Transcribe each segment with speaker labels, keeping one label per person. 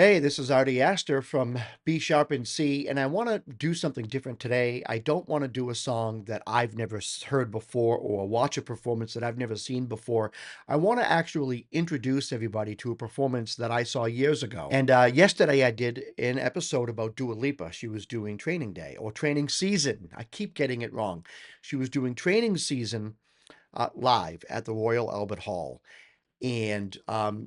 Speaker 1: Hey, this is Artie Astor from B Sharp and C, and I want to do something different today. I don't want to do a song that I've never heard before or watch a performance that I've never seen before. I want to actually introduce everybody to a performance that I saw years ago. And yesterday I did an episode about Dua Lipa. She was doing Training Day or Training Season. I keep getting it wrong. She was doing Training Season live at the Royal Albert Hall. And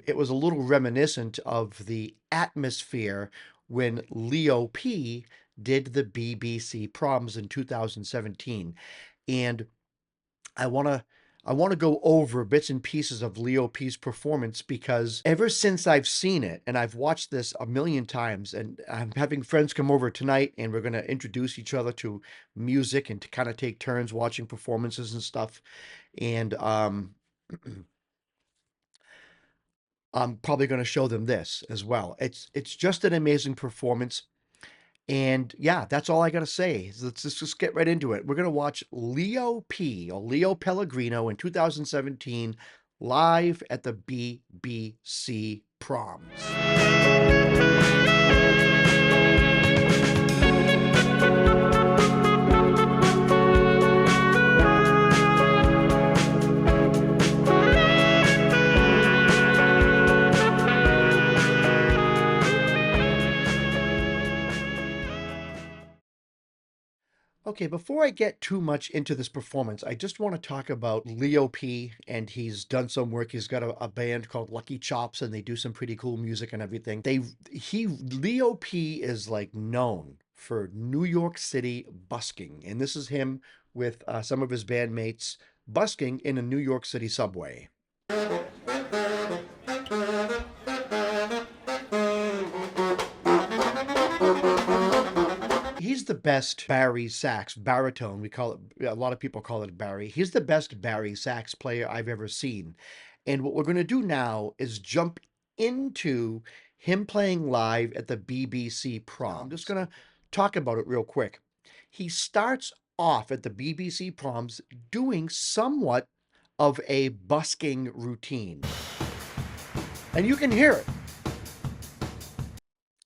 Speaker 1: it was a little reminiscent of the atmosphere when Leo P did the BBC Proms in 2017. And I want to I want to go over bits and pieces of Leo P's performance because ever since I've seen it, and I've watched this a million times, and I'm having friends come over tonight, and we're going to introduce each other to music and to kind of take turns watching performances and stuff. And I'm probably going to show them this as well. It's just an amazing performance. And yeah, that's all I got to say. Let's just get right into it. We're going to watch Leo P or Leo Pellegrino in 2017 live at the BBC Proms. Okay, before I get too much into this performance, I just want to talk about Leo P. And he's done some work. He's got a band called Lucky Chops, and they do some pretty cool music and everything. Leo P. is like known for New York City busking, and this is him with some of his bandmates busking in a New York City subway. He's the best Bari sax, baritone. We call it, a lot of people call it Bari. He's the best Bari sax player I've ever seen. And what we're going to do now is jump into him playing live at the BBC Prom. I'm just going to talk about it real quick. He starts off at the BBC Proms doing somewhat of a busking routine. And you can hear it.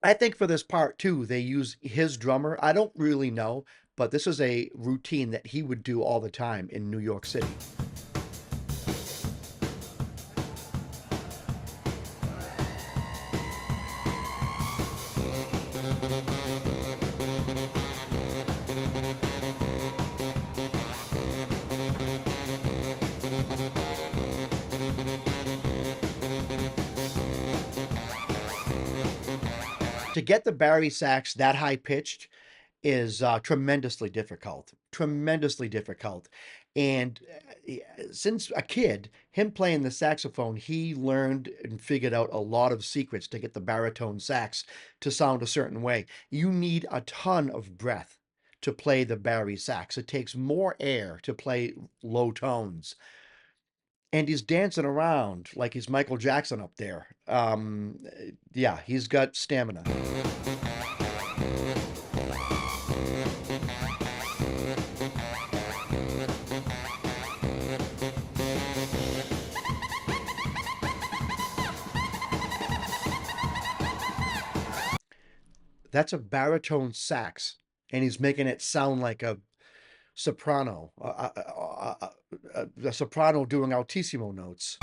Speaker 1: I think for this part too, they use his drummer. I don't really know, but this is a routine that he would do all the time in New York City. To get the Bari sax that high pitched is tremendously difficult. And since a kid, him playing the saxophone, he learned and figured out a lot of secrets to get the baritone sax to sound a certain way. You need a ton of breath to play the Bari sax. It takes more air to play low tones. And he's dancing around like he's Michael Jackson up there. Yeah, he's got stamina. That's a baritone sax, and he's making it sound like a soprano, a soprano doing altissimo notes.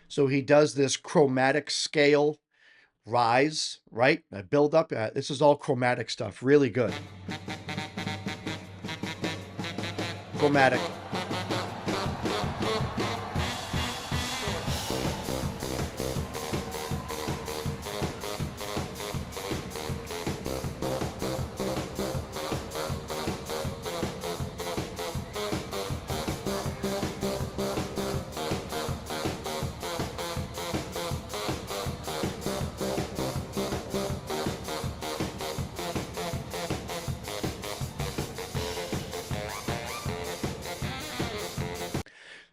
Speaker 1: So he does this chromatic scale rise, right? A build up. This is all chromatic stuff. Really good. Chromatic.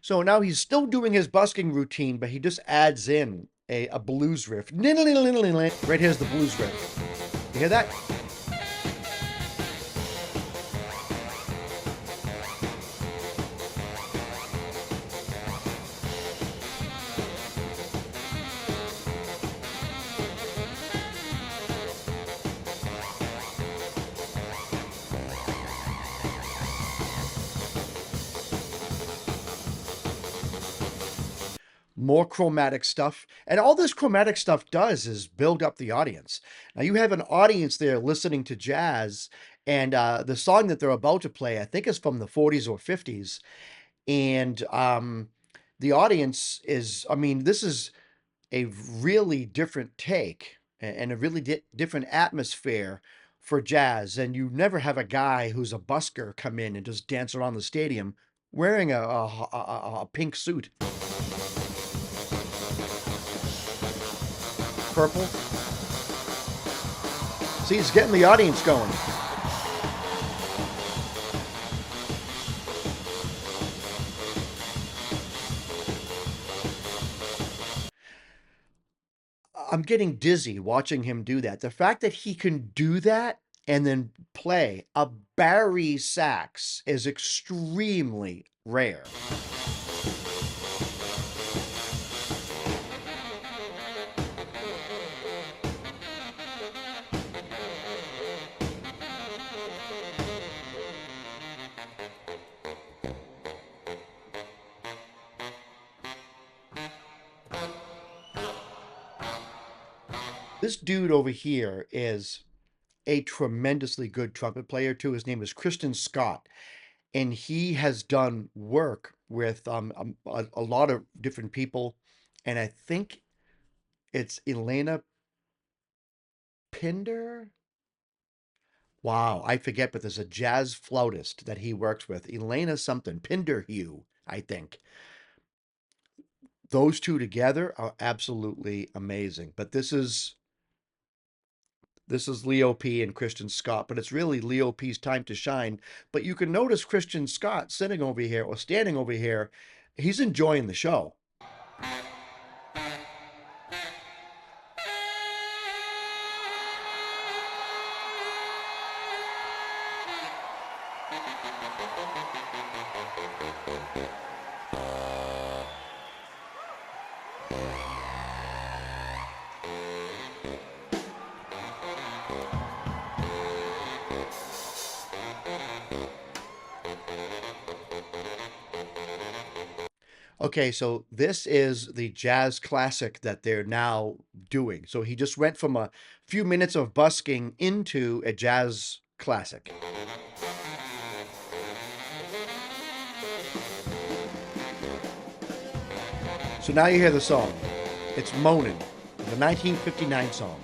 Speaker 1: So now he's still doing his busking routine, but he just adds in a blues riff. Right here's the blues riff. You hear that? More chromatic stuff. And all this chromatic stuff does is build up the audience. Now you have an audience there listening to jazz, and the song that they're about to play, I think, is from the 40s or 50s. And the audience is, I mean, this is a really different take and a really different atmosphere for jazz. And you never have a guy who's a busker come in and just dance around the stadium wearing a pink suit. Purple. See, it's getting the audience going. I'm getting dizzy watching him do that. The fact that he can do that and then play a Bari sax is extremely rare. This dude over here is a tremendously good trumpet player too. His name is Christian Scott, and he has done work with a lot of different people, and I think it's Elena Pinder. Wow, I forget, but there's a jazz flautist that he works with, Elena something, Pinderhue, I think. Those two together are absolutely amazing. But this is Leo P. and Christian Scott, but it's really Leo P.'s time to shine. But you can notice Christian Scott sitting over here or standing over here. He's enjoying the show. Okay, so this is the jazz classic that they're now doing. So he just went from a few minutes of busking into a jazz classic. So now you hear the song. It's Moanin', the 1959 song.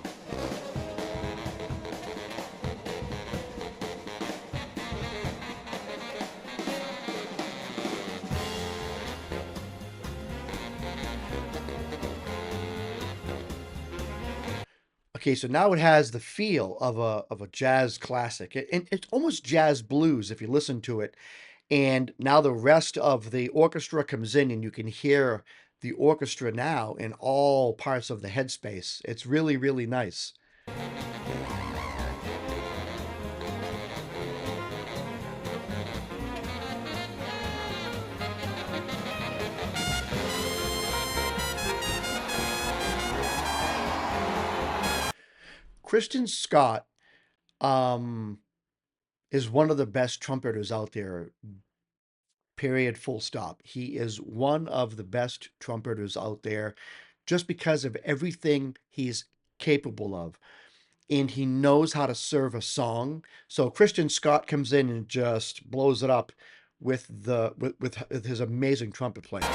Speaker 1: Okay, so now it has the feel of a jazz classic. And it's almost jazz blues if you listen to it. And now the rest of the orchestra comes in and you can hear the orchestra now in all parts of the headspace. It's really, really nice. Christian Scott is one of the best trumpeters out there, period, full stop. He is one of the best trumpeters out there just because of everything he's capable of. And he knows how to serve a song. So Christian Scott comes in and just blows it up with with his amazing trumpet playing.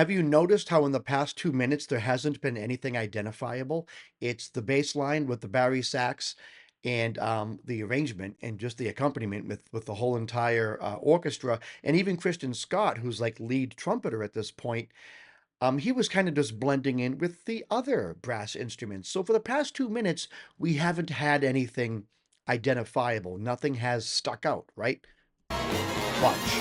Speaker 1: Have you noticed how in the past 2 minutes there hasn't been anything identifiable? It's the bass line with the Bari sax and the arrangement and just the accompaniment with the whole entire orchestra, and even Christian Scott, who's like lead trumpeter at this point. He was kind of just blending in with the other brass instruments. So for the past 2 minutes, we haven't had anything identifiable. Nothing has stuck out, right? Watch.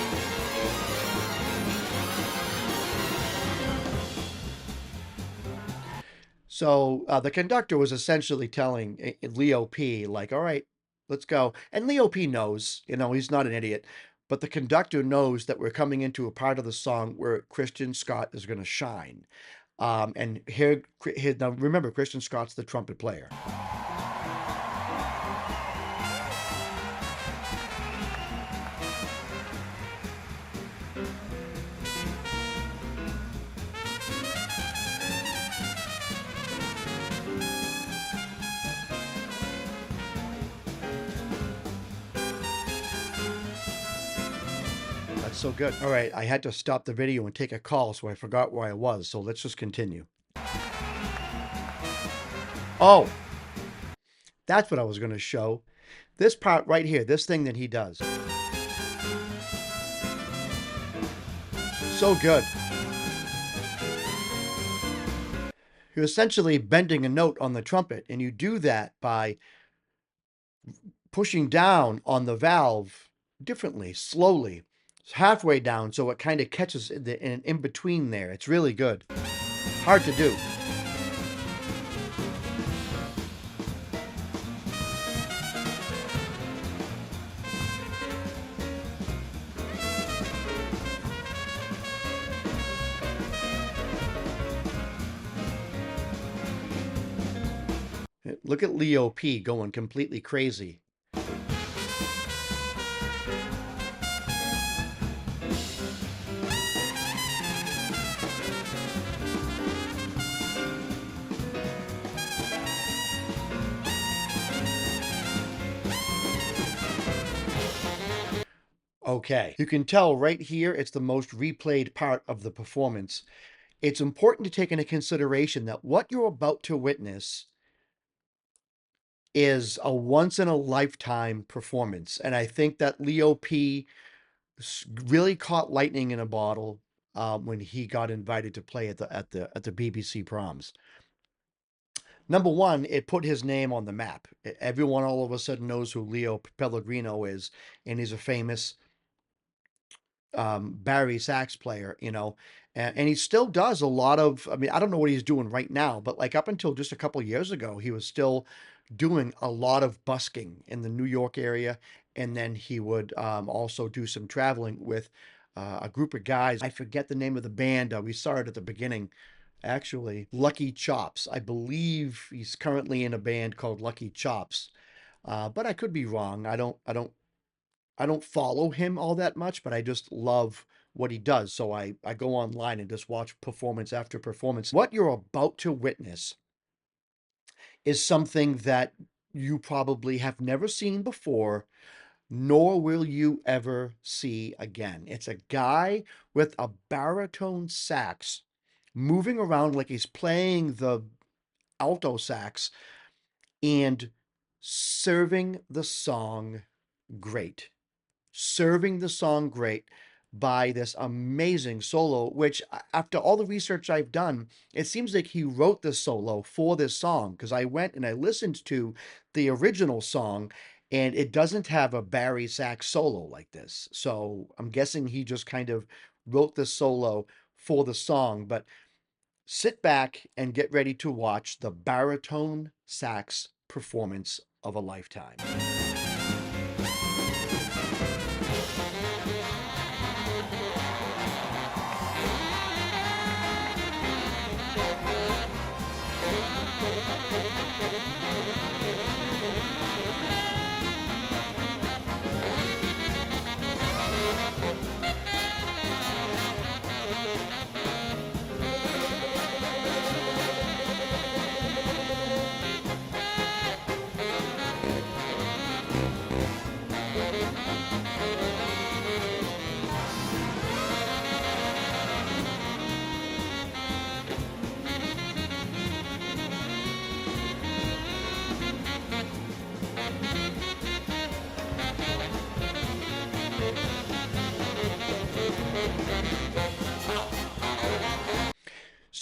Speaker 1: So the conductor was essentially telling Leo P, like, all right, let's go. And Leo P knows, he's not an idiot, but the conductor knows that we're coming into a part of the song where Christian Scott is going to shine. And here, now remember, Christian Scott's the trumpet player. That's so good. All right, I had to stop the video and take a call, so I forgot where I was. So let's just continue. Oh, that's what I was going to show. This part right here, this thing that he does. So good. You're essentially bending a note on the trumpet, and you do that by pushing down on the valve differently, slowly. It's halfway down, so it kind of catches in between there. It's really good. Hard to do. Look at Leo P going completely crazy. Okay, you can tell right here it's the most replayed part of the performance. It's important to take into consideration that what you're about to witness is a once-in-a-lifetime performance, and I think that Leo P really caught lightning in a bottle when he got invited to play at the BBC Proms. Number one, it put his name on the map. Everyone all of a sudden knows who Leo Pellegrino is, and he's a famous Bari sax player, and he still does a lot of, I mean, I don't know what he's doing right now, but like up until just a couple years ago, he was still doing a lot of busking in the New York area. And then he would also do some traveling with a group of guys. I forget the name of the band. We saw it at the beginning. Actually, Lucky Chops. I believe he's currently in a band called Lucky Chops. But I could be wrong. I don't follow him all that much, but I just love what he does. So I go online and just watch performance after performance. What you're about to witness is something that you probably have never seen before, nor will you ever see again. It's a guy with a baritone sax moving around like he's playing the alto sax and serving the song great. Serving the song great by this amazing solo, which after all the research I've done, it seems like he wrote this solo for this song, because I went and I listened to the original song and it doesn't have a Bari sax solo like this. So I'm guessing he just kind of wrote this solo for the song. But sit back and get ready to watch the baritone sax performance of a lifetime.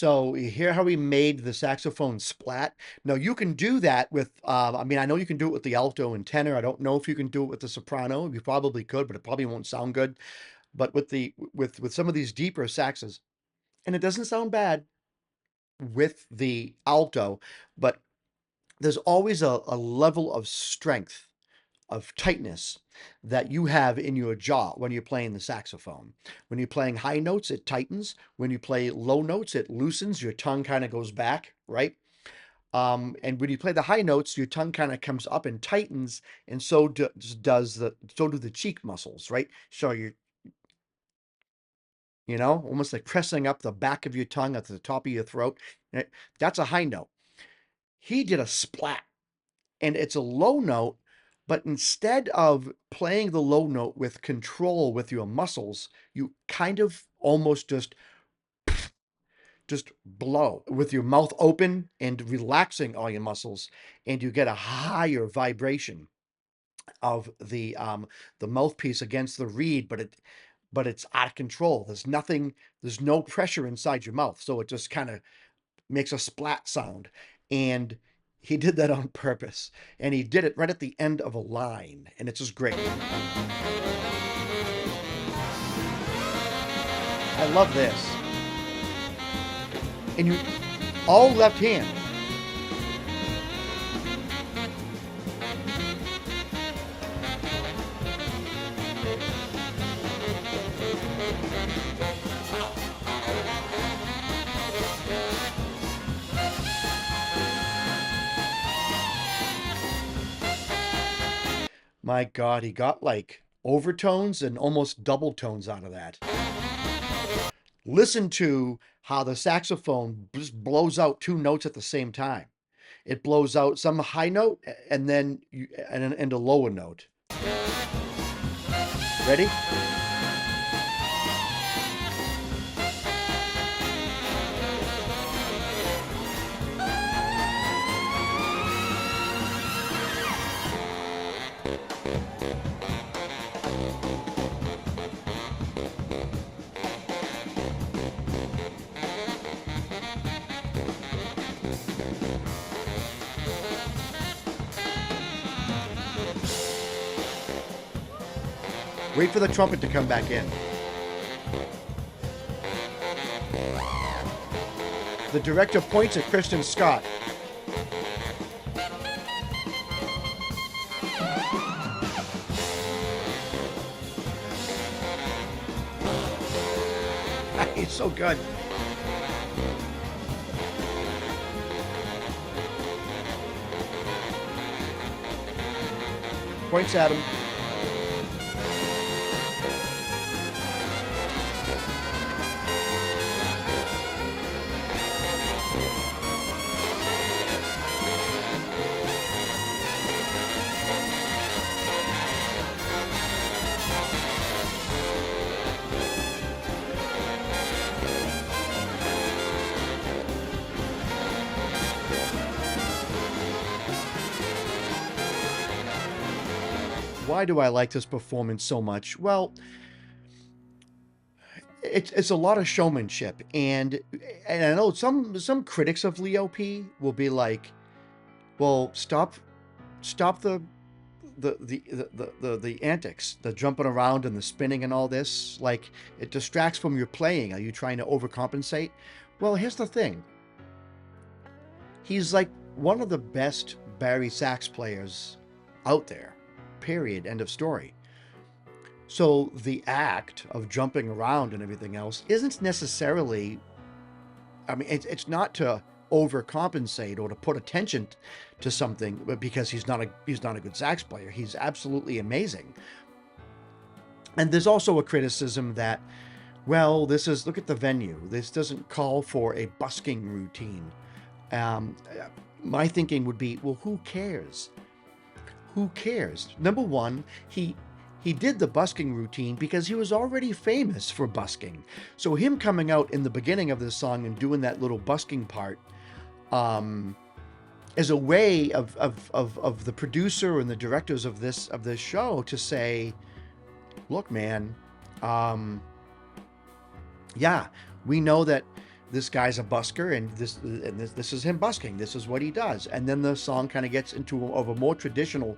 Speaker 1: So you hear how he made the saxophone splat? Now you can do that with, I mean, I know you can do it with the alto and tenor. I don't know if you can do it with the soprano. You probably could, but it probably won't sound good. But with with some of these deeper saxes, and it doesn't sound bad with the alto, but there's always a level of strength, of tightness that you have in your jaw when you're playing the saxophone. When you're playing high notes, it tightens. When you play low notes, it loosens. Your tongue kind of goes back, right? And when you play the high notes, your tongue kind of comes up and tightens, and so do the cheek muscles, right? So almost like pressing up the back of your tongue at the top of your throat. Eh, That's a high note. He did a splat, and it's a low note, but instead of playing the low note with control with your muscles, you kind of almost just blow with your mouth open and relaxing all your muscles, and you get a higher vibration of the mouthpiece against the reed, but it's out of control. There's no pressure inside your mouth, so it just kind of makes a splat sound. And he did that on purpose, and he did it right at the end of a line, and it's just great. I love this. And you all left hand. My God, he got like overtones and almost double tones out of that. Listen to how the saxophone just blows out two notes at the same time. It blows out some high note and then and a lower note. Ready? Wait for the trumpet to come back in. The director points at Kristen Scott. He's so good. Points at him. Why do I like this performance so much? Well, it's a lot of showmanship, and I know some critics of Leo P will be like, well, stop the antics, the jumping around and the spinning and all this. Like, it distracts from your playing. Are you trying to overcompensate? Well, here's the thing. He's like one of the best Bari sax players out there. Period. End of story. So the act of jumping around and everything else isn't necessarily, I mean, it's not to overcompensate or to put attention to something, but because he's not a good sax player. He's absolutely amazing. And there's also a criticism that, well, look at the venue. This doesn't call for a busking routine. Um, my thinking would be, well, who cares? Who cares? Number one, he did the busking routine because he was already famous for busking. So him coming out in the beginning of this song and doing that little busking part is a way of the producer and the directors of this show to say, look, man, yeah, we know that this guy's a busker, and this is him busking. This is what he does. And then the song kind of gets into a more traditional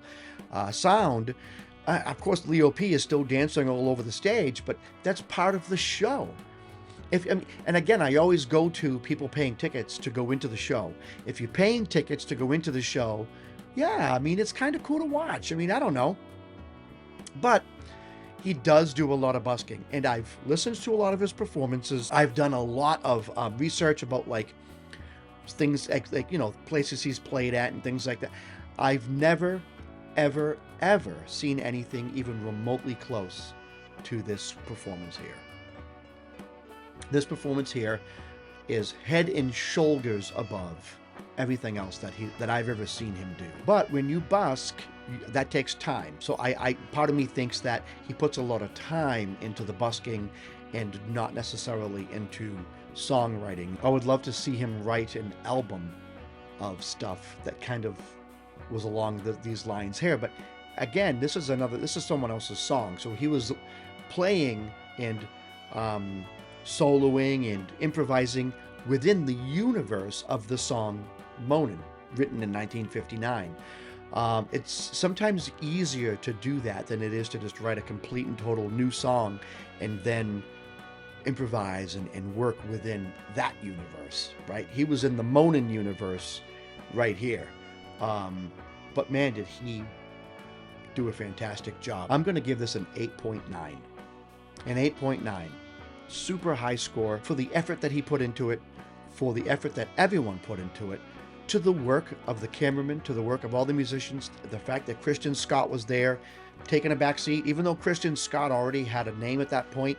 Speaker 1: sound. Of course, Leo P is still dancing all over the stage, but that's part of the show. And again, I always go to people paying tickets to go into the show. If you're paying tickets to go into the show, yeah, I mean, it's kind of cool to watch. I mean, I don't know. But he does do a lot of busking, and I've listened to a lot of his performances. I've done a lot of research about like things like places he's played at and things like that. I've never, ever, ever seen anything even remotely close to this performance here. This performance here is head and shoulders above everything else that I've ever seen him do. But when you busk, that takes time. So I part of me thinks that he puts a lot of time into the busking and not necessarily into songwriting. I would love to see him write an album of stuff that kind of was along these lines here. But again, this is someone else's song. So he was playing and soloing and improvising within the universe of the song Moanin', written in 1959. It's sometimes easier to do that than it is to just write a complete and total new song and then improvise and work within that universe, right? He was in the Moanin' universe right here. But man, did he do a fantastic job. I'm going to give this an 8.9. An 8.9. Super high score for the effort that he put into it, for the effort that everyone put into it, to the work of the cameraman, to the work of all the musicians, the fact that Christian Scott was there, taking a back seat, even though Christian Scott already had a name at that point,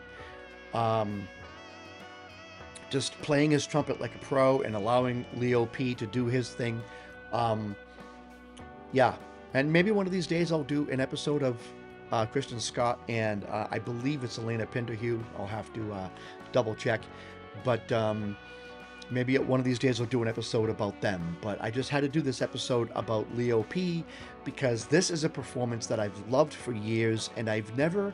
Speaker 1: just playing his trumpet like a pro and allowing Leo P to do his thing. Yeah, and maybe one of these days I'll do an episode of Christian Scott, and I believe it's Elena Pinderhugh. I'll have to double check, but maybe one of these days I'll do an episode about them. But I just had to do this episode about Leo P because this is a performance that I've loved for years, and I've never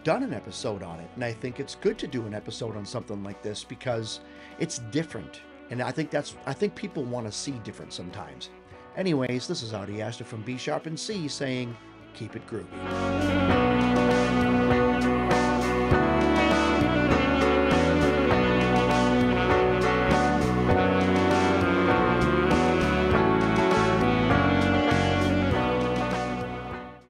Speaker 1: done an episode on it. And I think it's good to do an episode on something like this because it's different, and I think people want to see different sometimes. Anyways, this is Artie Astor from B Sharp and C saying, keep it groovy.